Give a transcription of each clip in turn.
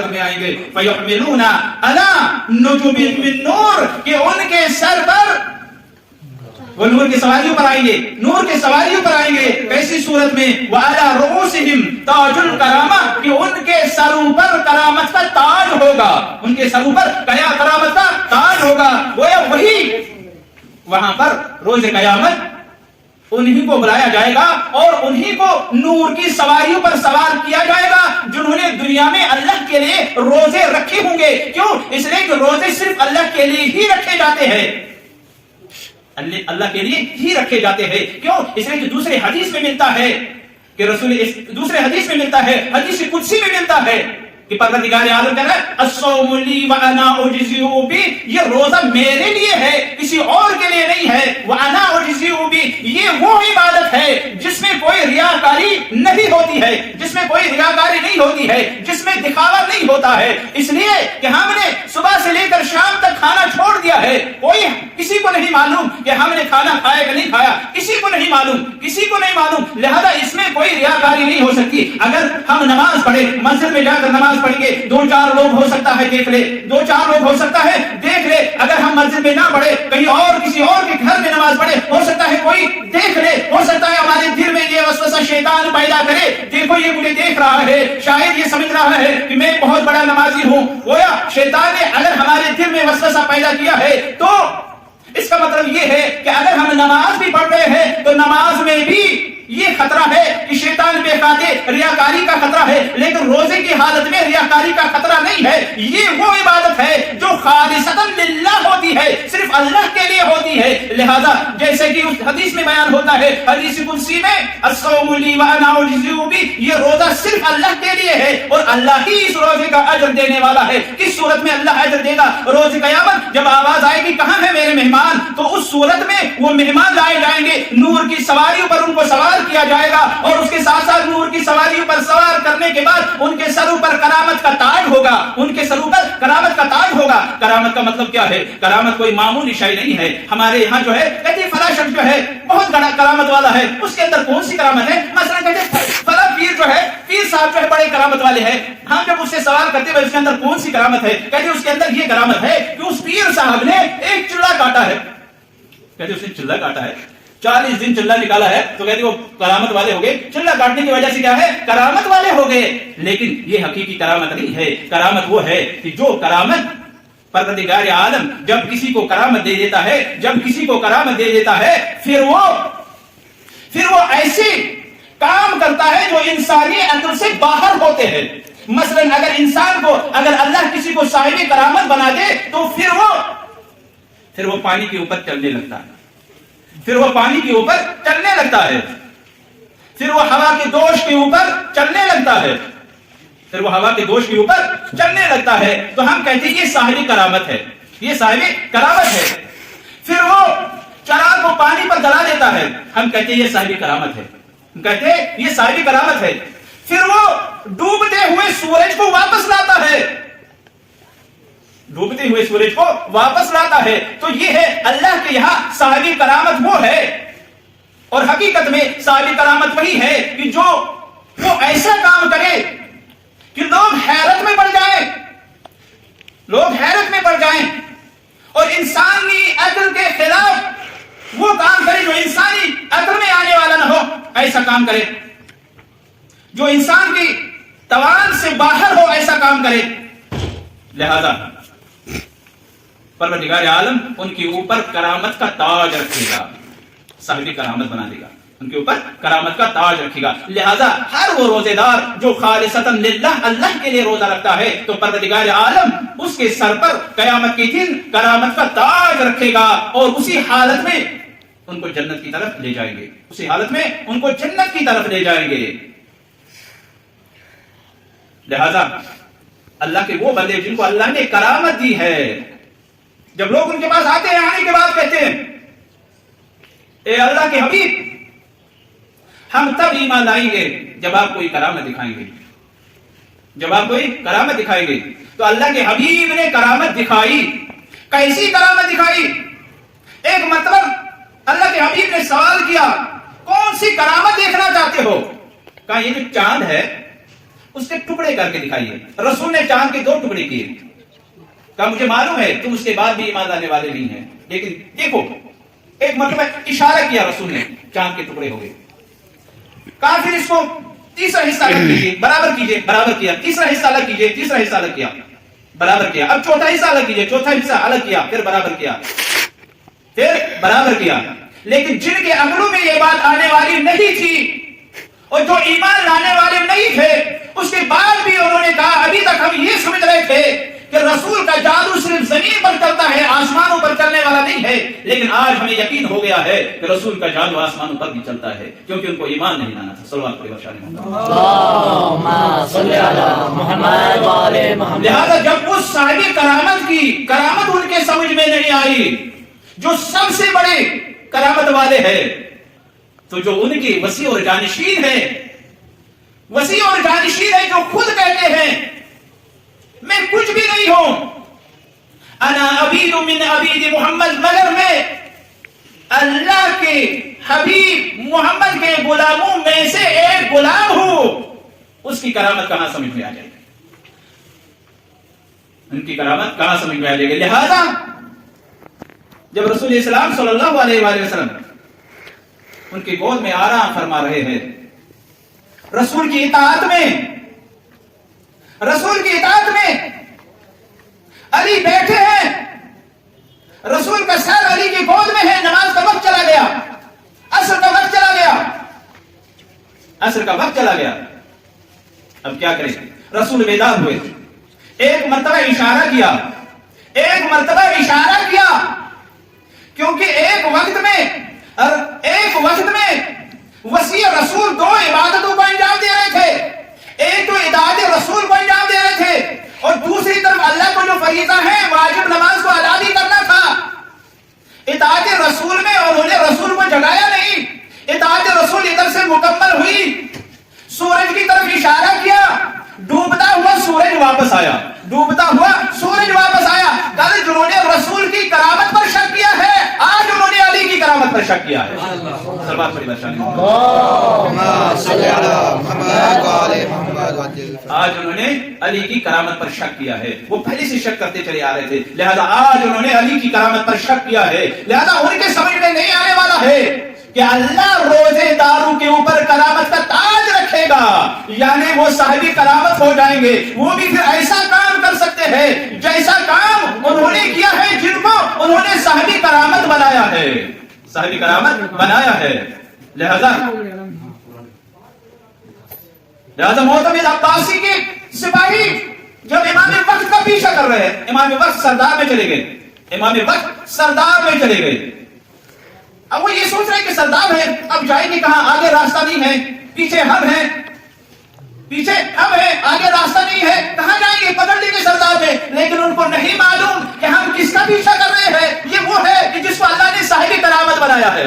حالت میں آئیں گے فَيُحْمِلُونَ عَلَىٰ نُجُبٍ مِّن نُّورٍ کہ ان کے سر پر وہ نور کی سواریوں پر آئیں گے، نور کی سواریوں پر آئیں گے. کیسی صورت میں؟ وَعَلَىٰ رُؤُوسِهِمْ تَاجُ الْكَرَامَةِ کہ ان کے سروں پر کرامت کا تاج ہوگا، ان کے سروں پر کیا کرامت کا تاج ہوگا. گویا وہی وہاں پر روز قیامت انہی کو بلایا جائے گا اور انہی کو نور کی سواریوں پر سوار کیا جائے گا جنہوں نے دنیا میں اللہ کے لیے روزے رکھے ہوں گے. کیوں؟ اس لیے کہ روزے صرف اللہ کے لیے ہی رکھے جاتے ہیں، اللہ کے لیے ہی رکھے جاتے ہیں. کیوں؟ اس لیے کہ دوسرے حدیث میں ملتا ہے کہ دوسرے حدیث میں ملتا ہے، حدیث قدسی میں ملتا ہے کہ پروردگار عالم کہہ رہا ہے الصوم لی وانا اجزی بی، یہ روزہ میرے لیے ہے، کسی اور کے لیے نہیں ہے. وانا اجزی بی، یہ وہ عبادت ہے جس میں کوئی ریاکاری نہیں ہوتی ہے، جس میں کوئی ریاکاری نہیں ہوتی ہے، جس میں دکھاوا نہیں ہوتا ہے. اس لیے کہ ہم نے صبح سے لے کر شام تک کھانا چھوڑ دیا ہے، کوئی کسی کو نہیں معلوم کہ ہم نے کھانا کھایا کہ نہیں کھایا، کسی کو نہیں معلوم، کسی کو نہیں معلوم. لہذا اس میں کوئی ریاکاری نہیں ہو سکتی. اگر ہم نماز پڑھے، مسجد میں جا کر نماز پڑھیں گے، دو چار لوگ ہو سکتا ہے دیکھ لے، دو چار لوگ ہو سکتا ہے دیکھ لے. اگر ہم مسجد میں نہ پڑھے، کہیں اور کسی اور کے گھر میں نماز پڑھے، ہو سکتا ہے کوئی دیکھ لے، ہو سکتا ہے ہمارے دل میں یہ وسوسہ شیطان پیدا کرے، دیکھو یہ مجھے دیکھ رہا ہے، شاید یہ سمجھ رہا ہے کہ میں بہت بڑا نمازی ہوں. گویا شیطان نے اگر ہمارے دل میں وسوسہ پیدا کیا ہے تو اس کا مطلب یہ ہے کہ اگر ہم نماز بھی پڑھ رہے ہیں تو نماز میں بھی یہ خطرہ ہے کہ شیطان بے خاطر ریاکاری کا خطرہ ہے. لیکن روزے کی حالت میں ریاکاری کا خطرہ نہیں ہے. یہ وہ عبادت ہے جو خالصتاً للہ ہوتی ہے، صرف اللہ کے لیے ہوتی ہے. لہذا جیسے کہ اس حدیث میں بیان ہوتا ہے، حدیث قدسی میں الصوم لی وانا اجزی بی، یہ روزہ صرف اللہ کے لیے ہے اور اللہ ہی اس روزے کا اجر دینے والا ہے. کس صورت میں اللہ اجر دے گا؟ روز قیامت جب آواز آئے گی کہاں ہے میرے مہمان، تو اس صورت میں وہ مہمان لائے جائیں گے، نور کی سواریوں پر ان کو سوار کیا جائے گا اور اس کے ساتھ ساتھ نور کی سواریوں پر سوار کرنے کے بعد ان کے سروں پر کرامت کا تاج ہوگا، ان کے سروں پر کرامت کا تاج ہوگا. کرامت کا مطلب کیا ہے؟ کرامت کوئی معمولی شے نہیں ہے. ہمارے یہاں جو ہے کہتے فلاں شخص جو ہے بہت بڑا کرامت والا ہے، اس کے اندر کون سی کرامت ہے؟ مثلا کہتے فلاں پیر جو ہے، پیر صاحب جو ہے بڑے کرامت والے ہیں. ہم جب اس سے سوال کرتے ہیں اس کے اندر کون سی کرامت ہے، کہتے اس کے اندر یہ کرامت ہے کہ اس پیر صاحب نے ایک چلہ کاٹا ہے. کہتے اس نے چلہ کاٹا ہے، 40 دن چلہ نکالا ہے، تو کہتے وہ کرامت والے ہو گئے. چلہ کاٹنے کی وجہ سے کیا ہے؟ کرامت والے ہو گئے. لیکن یہ حقیقی کرامت نہیں ہے. کرامت وہ ہے کہ جو کرامت پروردگار عالم جب کسی کو کرامت دے دیتا ہے، جب کسی کو کرامت دے دیتا ہے، پھر وہ ایسے کام کرتا ہے جو انسانی عقل سے باہر ہوتے ہیں. مثلا اگر انسان کو، اگر اللہ کسی کو صاحب کرامت بنا دے تو پھر وہ پانی کے اوپر چلنے لگتا ہے، پھر وہ پانی کے اوپر چلنے لگتا ہے، پھر وہ ہوا کے دوش کے اوپر چلنے لگتا ہے، پھر وہ ہوا کے دوش کے اوپر چلنے لگتا ہے. تو ہم کہتے ہیں یہ صاحب کرامت ہے، یہ صاحب کرامت ہے. پھر وہ چراغ کو پانی پر جلا دیتا ہے، ہم کہتے ہیں یہ صاحب کرامت ہے، ہم کہتے ہیں یہ صاحب کرامت ہے. پھر وہ ڈوبتے ہوئے سورج کو واپس لاتا ہے، ڈوبتے ہوئے سورج کو واپس لاتا ہے. تو یہ ہے اللہ کے یہاں صاحب کرامت وہ ہے. اور حقیقت میں صاحب کرامت وہی ہے کہ جو وہ ایسا کام کرے کہ لوگ حیرت میں پڑ جائیں، لوگ حیرت میں پڑ جائیں، اور انسانی عقل کے خلاف وہ کام کرے جو انسانی عقل میں آنے والا نہ ہو. ایسا کام کرے جو انسان کی توان سے باہر ہو، ایسا کام کرے. لہذا پروردگار عالم ان کے اوپر کرامت کا تاج رکھے گا، صاحب کرامت بنا دے گا، ان کے اوپر کرامت کا تاج رکھے گا. لہذا ہر وہ روزے دار جو خالصتاً للہ اللہ کے لیے روزہ رکھتا ہے تو پروردگار عالم اس کے سر پر قیامت کے دن کرامت کا تاج رکھے گا اور اسی حالت میں ان کو جنت کی طرف لے جائیں گے، اسی حالت میں ان کو جنت کی طرف لے جائیں گے. لہذا اللہ کے وہ بندے جن کو اللہ نے کرامت دی ہے، جب لوگ ان کے پاس آتے ہیں، آنے کے بعد کہتے ہیں اے اللہ کے حبیب، ہم تب ایمان لائیں گے جب آپ کوئی کرامت دکھائیں گے، جب آپ کوئی کرامت دکھائیں گے. تو اللہ کے حبیب نے کرامت دکھائی. کیسی کرامت دکھائی؟ ایک مطلب اللہ کے حبیب نے سوال کیا کون سی کرامت دیکھنا چاہتے ہو؟ کہا یہ جو چاند ہے، اس کے ٹکڑے کر کے دکھائیے. رسول نے چاند کے 2 ٹکڑے کیے. کہا مجھے معلوم ہے تم اس کے بعد بھی ایمان لانے والے نہیں ہیں، لیکن دیکھو ایک مرتبہ اشارہ کیا رسول نے، چاند کے ٹکڑے ہو گئے. کہا پھر اس کو تیسرا حصہ الگ کیجیے، برابر کیجیے، برابر کیا. تیسرا حصہ الگ کیجیے، تیسرا حصہ الگ کیا، برابر کیا. اب چوتھا حصہ الگ کیجیے، چوتھا حصہ الگ کیا، پھر برابر کیا، پھر برابر کیا. لیکن جن کے عقلوں میں یہ بات آنے والی نہیں تھی اور جو ایمان لانے والے نہیں تھے، اس کے بعد بھی انہوں نے کہا ابھی تک ہم یہ سمجھ رہے تھے کہ رسول کا جادو صرف زمین پر چلتا ہے، آسمانوں پر چلنے والا نہیں ہے. لیکن آج ہمیں یقین ہو گیا ہے کہ رسول کا جادو آسمانوں پر بھی چلتا ہے، کیونکہ ان کو ایمان نہیں لانا تھا. صلوات پڑھیں اللہم صلی علی محمد و آل محمد. لہذا جب اس صاحب کرامت کی کرامت ان کے سمجھ میں نہیں آئی، جو سب سے بڑے کرامت والے ہیں، تو جو ان کے وسیع اور جانشین ہیں، وسیع اور جانشین ہیں، جو خود کہتے ہیں میں کچھ بھی نہیں ہوں، انا عبید من عبید محمد، مگر میں اللہ کے حبیب محمد کے غلاموں میں سے ایک غلام ہوں. اس کی کرامت کہاں سمجھ میں آ جائے گی؟ ان کی کرامت کہاں سمجھ میں آ جائے گی؟ لہذا جب رسول اسلام صلی اللہ علیہ وآلہ وسلم ان کی گود میں آرام فرما رہے ہیں، رسول کی اطاعت میں علی بیٹھے ہیں، رسول کا سر علی کی گود میں ہے، نماز کا وقت چلا گیا، عصر کا وقت چلا گیا. اب کیا کریں؟ رسول بیدار ہوئے، ایک مرتبہ اشارہ کیا، کیونکہ ایک وقت میں وسیع رسول 2 عبادتوں کو انجام دے رہے تھے. ایک تو اطاعت رسول کو انجام دے رہے تھے، اور دوسری طرف اللہ کو جو فریضہ ہے واجب نماز کو ادا بھی کرنا تھا. اطاعت رسول میں انہوں نے رسول کو جگایا نہیں، اطاعت رسول ادھر سے مکمل ہوئی، سورج کی طرف اشارہ کیا، ڈوبتا ہوا سورج واپس آیا. کل جنہوں نے رسول کی کرامت پر شک کیا ہے، آج انہوں نے علی کی کرامت پر شک کیا ہے. آج انہوں نے علی کی کرامت پر شک کیا ہے. وہ پہلے سے شک کرتے چلے آ رہے تھے، لہذا آج انہوں نے علی کی کرامت پر شک کیا ہے. لہذا ان کے سمجھ میں نہیں آنے والا ہے کہ اللہ روزے داروں کے اوپر کرامت کا تاج رکھے گا، یعنی وہ صاحبی کرامت ہو جائیں گے. وہ بھی پھر ایسا کام کر سکتے ہیں جیسا کام انہوں نے کیا ہے، جن کو انہوں نے صاحبی کرامت بنایا ہے. لہذا معتمد عباسی کے سپاہی جب امام وقت کا پیچھا کر رہے ہیں، امام وقت سردار میں چلے گئے. اب وہ یہ سوچ رہے کہ سردار ہے، اب جائے گی کہاں؟ آگے راستہ نہیں ہے، پیچھے ہم ہیں، آگے راستہ نہیں ہے، کہاں جائیں گے؟ پکڑ لیں گے سردار میں. لیکن ان کو نہیں معلوم کہ ہم کس کا پیچھا کر رہے ہیں. یہ وہ ہے کہ جس کو اللہ نے صاحب کرامت بنایا ہے.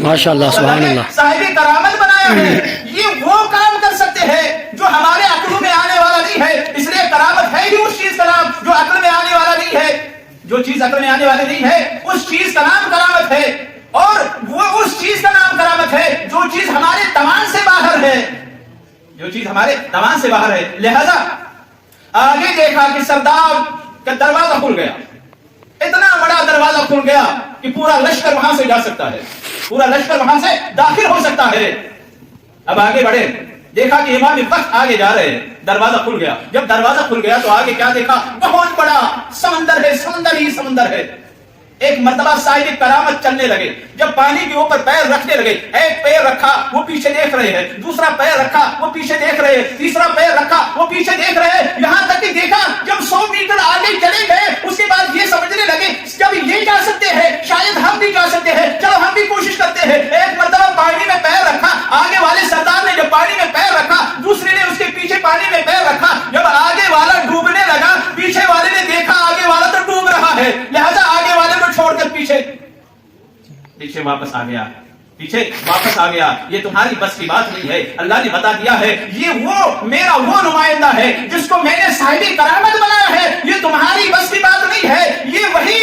ماشاءاللہ، سبحان اللہ. صاحب کرامت بنایا ہے. یہ وہ کام کر سکتے ہیں جو ہمارے عقلوں میں آنے والا نہیں ہے. اس لیے کرامت ہے ہی اس چیز کا نام جو عقل میں آنے والا نہیں ہے. جو چیز عقل میں آنے والی نہیں ہے، اس چیز کا نام کرامت ہے. اور وہ اس چیز کا نام کرامت ہے جو چیز ہمارے توان سے باہر ہے. لہذا آگے دیکھا کہ سردار کا دروازہ کھل گیا، اتنا بڑا دروازہ کھل گیا کہ پورا لشکر وہاں سے جا سکتا ہے، پورا لشکر وہاں سے داخل ہو سکتا ہے. اب آگے بڑھے، دیکھا کہ امام وقت آگے جا رہے ہیں، دروازہ کھل گیا. جب دروازہ کھل گیا تو آگے کیا دیکھا؟ بہت بڑا سمندر ہے، سمندر ہے. ایک مرتبہ صاحب کرامت چلنے لگے. جب پانی کے اوپر پیر رکھنے لگے، ایک پیر رکھا وہ پیچھے دیکھ رہے ہیں، دوسرا پیر رکھا وہ پیچھے دیکھ رہے ہیں، تیسرا پیر رکھا وہ پیچھے دیکھ رہے ہیں. یہاں تک کہ دیکھا جب 100 میٹر آگے چلے گئے، اس کے بعد یہ سمجھنے لگے جب یہ جا سکتے ہیں شاید ہم بھی جا سکتے ہیں، چلو ہم بھی کوشش کرتے ہیں. ایک مرتبہ پانی میں پیر رکھا، آگے والے سردار نے جب پانی میں پیر رکھا، دوسرے نے اس کے پیچھے پانی میں پیر رکھا. جب آگے والا ڈوبنے لگا، پیچھے والے نے دیکھا آگے والا تو ڈوب رہا ہے، لہذا آگے والے کو چھوڑ کر پیچھے واپس آ گیا. یہ تمہاری بس کی بات نہیں ہے. اللہ نے بتا دیا ہے یہ میرا وہ نمائندہ ہے جس کو میں نے صاحب کرامت بنایا ہے. یہ تمہاری بس کی بات نہیں ہے. یہ وہی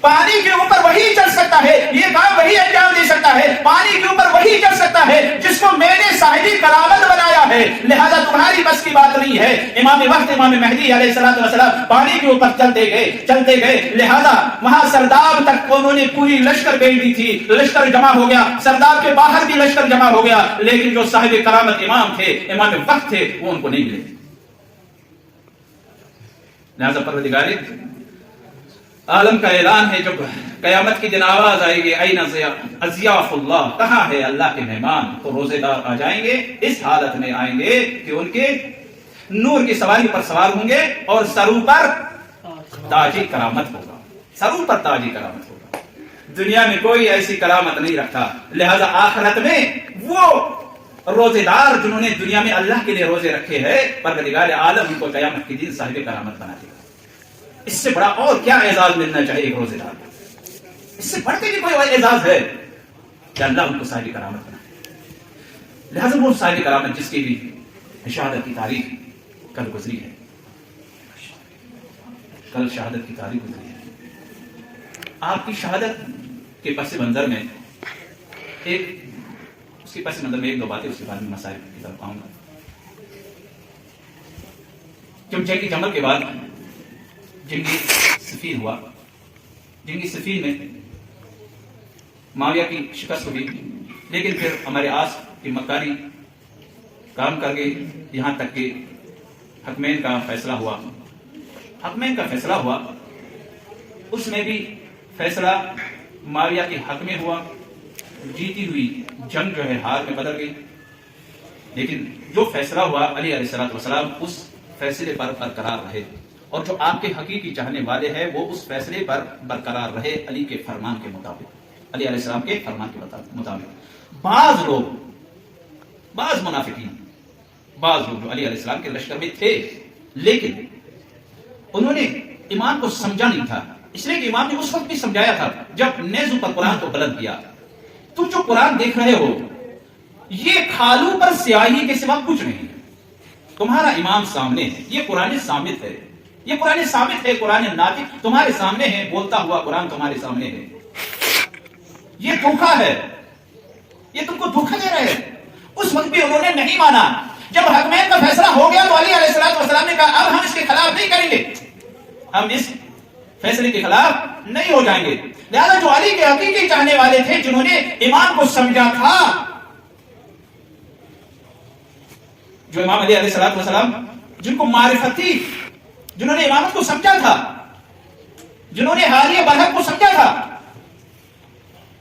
پانی کے اوپر وہی چل سکتا ہے، یہ کام وہی انجام دے سکتا ہے، پانی کے اوپر وہی چل سکتا ہے جس کو میں نے صاحب کرامت بنایا ہے. ہے، لہذا تمہاری بس کی بات نہیں ہے۔ امام وقت امام مہدی علیہ الصلوۃ والسلام پانی کے اوپر چلتے گئے، لہذا وہاں سرداب تک انہوں نے پوری لشکر بھیج دی تھی، لشکر جمع ہو گیا، سرداب کے باہر بھی لشکر جمع ہو گیا، لیکن جو صاحب کرامت امام تھے، امام وقت تھے، وہ ان کو نہیں ملے۔ لہذا پروردگار عالم کا اعلان ہے، جب قیامت کی دن آواز آئے گی این اضیاف اللہ، کہاں ہے اللہ کے مہمان، تو روزے دار آ جائیں گے، اس حالت میں آئیں گے کہ ان کے نور کی سواری پر سوار ہوں گے اور سروں پر تاج کرامت ہوگا، سروں پر تاج کرامت ہوگا۔ دنیا میں کوئی ایسی کرامت نہیں رکھتا، لہذا آخرت میں وہ روزے دار جنہوں نے دنیا میں اللہ کے لیے روزے رکھے ہیں، پروردگار عالم ان کو قیامت کے دن صاحب کرامت بنا دے گا۔ اس سے بڑا اور کیا اعزاز ملنا چاہیے ایک روزے دار کو؟ اس سے بڑھ کے بھی کوئی اعزاز ہے کہ اللہ ان کو صاحب کرامت بنا دے۔ لہذا وہ صاحب کرامت جس کی بھی شہادت کی تاریخ کل گزری ہے، کل شہادت کی تاریخ گزری ہے۔ آپ کی شہادت کے پس منظر میں اس کے پس منظر میں ایک دو باتیں، اس کے بعد میں مسائل کی طرف آؤں گا۔ جنگ جمل کے بعد جنگی صفین ہوا، جنگی صفین میں معاویہ کی شکست ہوئی، لیکن پھر ہمارے آس کی مکاری کام کر گئی، یہاں تک کہ حکمین کا فیصلہ ہوا۔ حکمین کا فیصلہ ہوا، اس میں بھی فیصلہ معاویہ کے حق میں ہوا، جیتی ہوئی جنگ جو ہے ہار میں بدل گئی، لیکن جو فیصلہ ہوا علی علیہ الصلوۃ والسلام اس فیصلے پر برقرار رہے، اور جو آپ کے حقیقی چاہنے والے ہیں وہ اس فیصلے پر برقرار رہے علی کے فرمان کے مطابق، علی علیہ السلام کے فرمان کے مطابق۔ بعض لوگ، بعض منافقین، بعض لوگ جو علی علیہ السلام کے لشکر میں تھے، لیکن انہوں نے امام کو سمجھا نہیں تھا، اس لیے کہ امام نے اس وقت بھی سمجھایا تھا جب نیزوں پر قرآن کو بلند کیا۔ تم جو قرآن دیکھ رہے ہو یہ کھالوں پر سیاہی کے سوا کچھ نہیں ہے، تمہارا امام سامنے ہے، یہ قرآن ثابت ہے، یہ قرآن ثابت ہے، قرآن ناطق تمہارے سامنے ہے، بولتا ہوا قرآن تمہارے سامنے ہے۔ یہ دھوکا ہے، یہ تم کو دھوکا دے رہے ہیں۔ اس وقت بھی انہوں نے نہیں مانا۔ جب حکمین کا فیصلہ ہو گیا تو علی علیہ الصلوۃ والسلام نے کہا اب ہم اس کے خلاف نہیں کریں گے، ہم اس فیصلے کے خلاف نہیں ہو جائیں گے۔ لہذا جو علی کے حقیقی چاہنے والے تھے، جنہوں نے امام کو سمجھا تھا، جو امام علی علیہ الصلوۃ والسلام جن کو معرفت تھی، جنہوں نے امامت کو سمجھا تھا، جنہوں نے حالیہ برحق کو سمجھا تھا،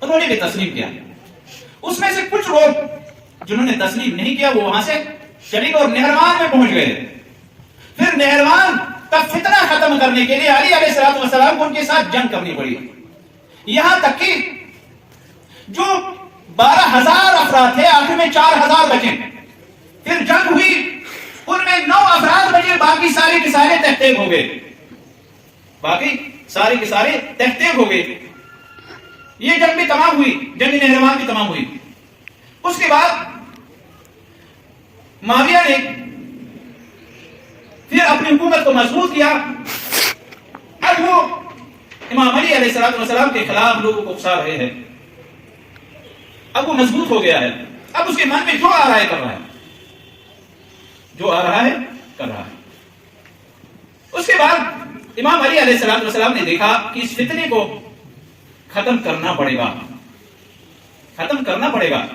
انہوں نے بھی تسلیم کیا۔ اس میں سے کچھ لوگ جنہوں نے تسلیم نہیں کیا وہ وہاں سے چلے گئے اور نہروان میں پہنچ گئے۔ پھر نہروان کا فتنہ ختم کرنے کے لیے علی علیہ الصلوۃ والسلام کو ان کے ساتھ جنگ کرنی پڑی، یہاں تک کہ جو 12,000 افراد تھے آخر میں 4,000 بچے۔ پھر جنگ ہوئی، ان میں 9 افراد بچے، باقی سارے کے سارے تحقیق ہو گئے، باقی سارے کے سارے تحقیق ہو گئے۔ یہ جنگ بھی تمام ہوئی، جنگ نہروان بھی تمام ہوئی۔ اس کے بعد معاویہ نے پھر اپنی حکومت کو مضبوط کیا۔ اب وہ امام علی علیہ الصلوۃ والسلام کے خلاف لوگوں کو اکسا رہے ہیں، اب وہ مضبوط ہو گیا ہے، اب اس کے من میں جو آ رہا ہے کر رہا ہے، جو آ رہا ہے کر رہا ہے۔ اس کے بعد امام علی علیہ الصلوۃ والسلام نے دیکھا کہ اس فتنے کو ختم کرنا پڑے گا، ختم کرنا پڑے گا۔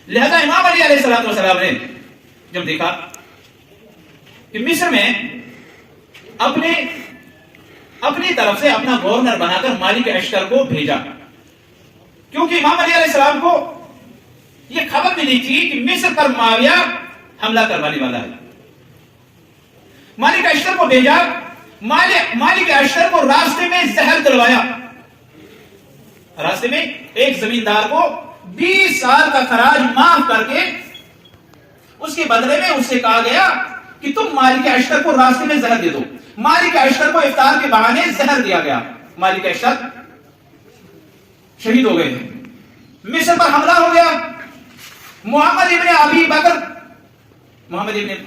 لہذا امام علی علیہ الصلوۃ والسلام نے جب دیکھا کہ مصر میں اپنی طرف سے اپنا گورنر بنا کر مالک اشتر کو بھیجا، کیونکہ امام علی علیہ السلام کو یہ خبر ملی تھی کہ مصر پر معاویہ حملہ کروانے والا ہے۔ مالک اشتر کو بھیجا، مالک اشتر کو راستے میں زہر دلوایا، راستے میں ایک زمیندار کو 20 سال کا خراج معاف کر کے اس کے بدلے میں اس سے کہا گیا کہ تم مالک اشتر کو راستے میں زہر دے دو۔ مالک اشتر کو افطار کے بہانے زہر دیا گیا، مالک اشتر شہید ہو گئے، مصر پر حملہ ہو گیا۔ محمد ابن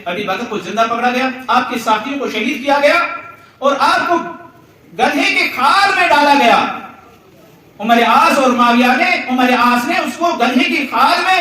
ابی بکر کو زندہ پکڑا گیا، آپ کے ساتھیوں کو شہید کیا گیا اور آپ کو گدھے کے کھال میں ڈالا گیا۔ عمر عاص اور معاویہ نے، عمر عاص نے اس کو گدھے کی کھال میں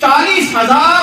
40,000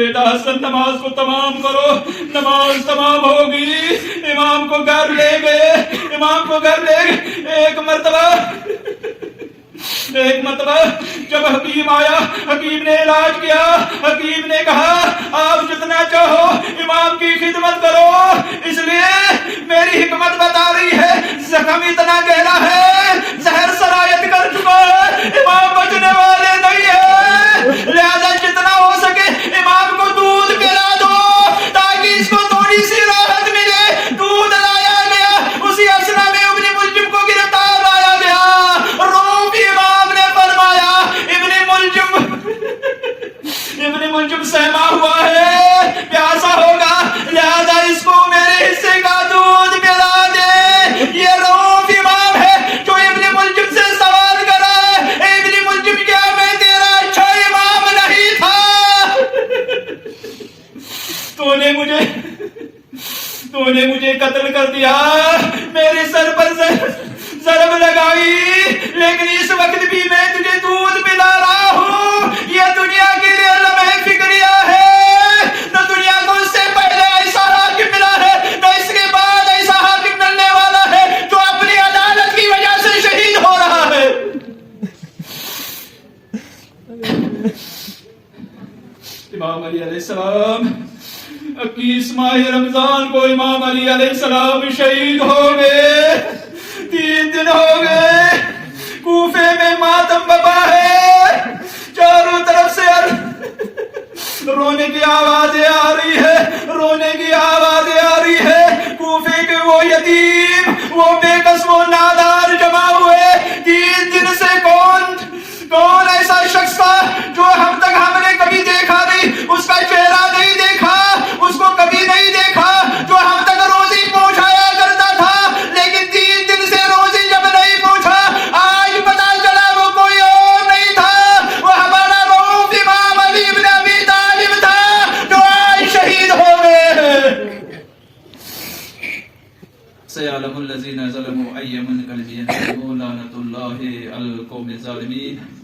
بیٹا حسن نماز کو تمام کرو. نماز تمام ہوگی, امام کو گھر لے گئے, امام کو گھر لے گئے. ایک مرتبہ جب حکیم آیا, حکیم نے علاج کیا. حکیم نے کہا آپ جتنا چاہو امام کی خدمت کرو, اس لیے میری حکمت بتا رہی ہے زخم اتنا گہرا ہے, زہر سرایت کر چکا ہے, امام بچنے والے نہیں ہے, لہذا جتنا ہو سکے امام کو دودھ پلا دو تاکہ اس کو تھوڑی سی راحت ملے. دودھ لایا گیا, اسی اسنا میں ابن ملجم کو گرفتار لایا گیا. روم امام نے فرمایا ابن ملجم سہما ہوا ہے, پیاسا ہوگا, لہذا اس کو میرے حصے کا دودھ پلا دے. یہ روم امام ہے جو ابن ملجم سے سوال کرا ہے, ابن ملجم کیا میں تیرا اچھا امام نہیں تھا؟ تو نے مجھے قتل کر دیا, میرے سر پر ضرب لگائی, لیکن اس وقت بھی میں تجھے دودھ پلا رہا ہوں. یہ دنیا کے لیے لمحہ فکریہ ہے. نہ دنیا کو اس سے پہلے ایسا حاکم ملا ہے, نہ اس کے بعد ایسا حاکم ملنے والا ہے جو اپنی عدالت کی وجہ سے شہید ہو رہا ہے. امام علی علیہ السلام 21 ماہ رمضان کو امام علی علیہ السلام شہید ہو گئے. 3 دن ہو گئے, کوفے میں ماتم بپا ہے, چاروں طرف سے رونے کی آوازیں آ رہی ہے, رونے کی آوازیں آ رہی ہے. کوفے کے وہ یتیم, وہ بے کس, وہ نادار جمع ہوئے. 3 دن سے کون ایسا شخص تھا جو ہم نے کبھی دیکھا نہیں, اس کا چہرہ نہیں دیکھا, اس کو کبھی نہیں دیکھا, جو ہم تک روزی پہنچایا کرتا تھا, لیکن 3 دن سے روزی جب نہیں پہنچا, آج پتا چلا وہ کوئی اور نہیں تھا, وہ ہمارا رؤوف امام علی بن ابی طالب تھا جو آج شہید ہو گئے. سيعلم الذين ظلموا أي منقلب ينقلبون لعنة الله على القوم الظالمين.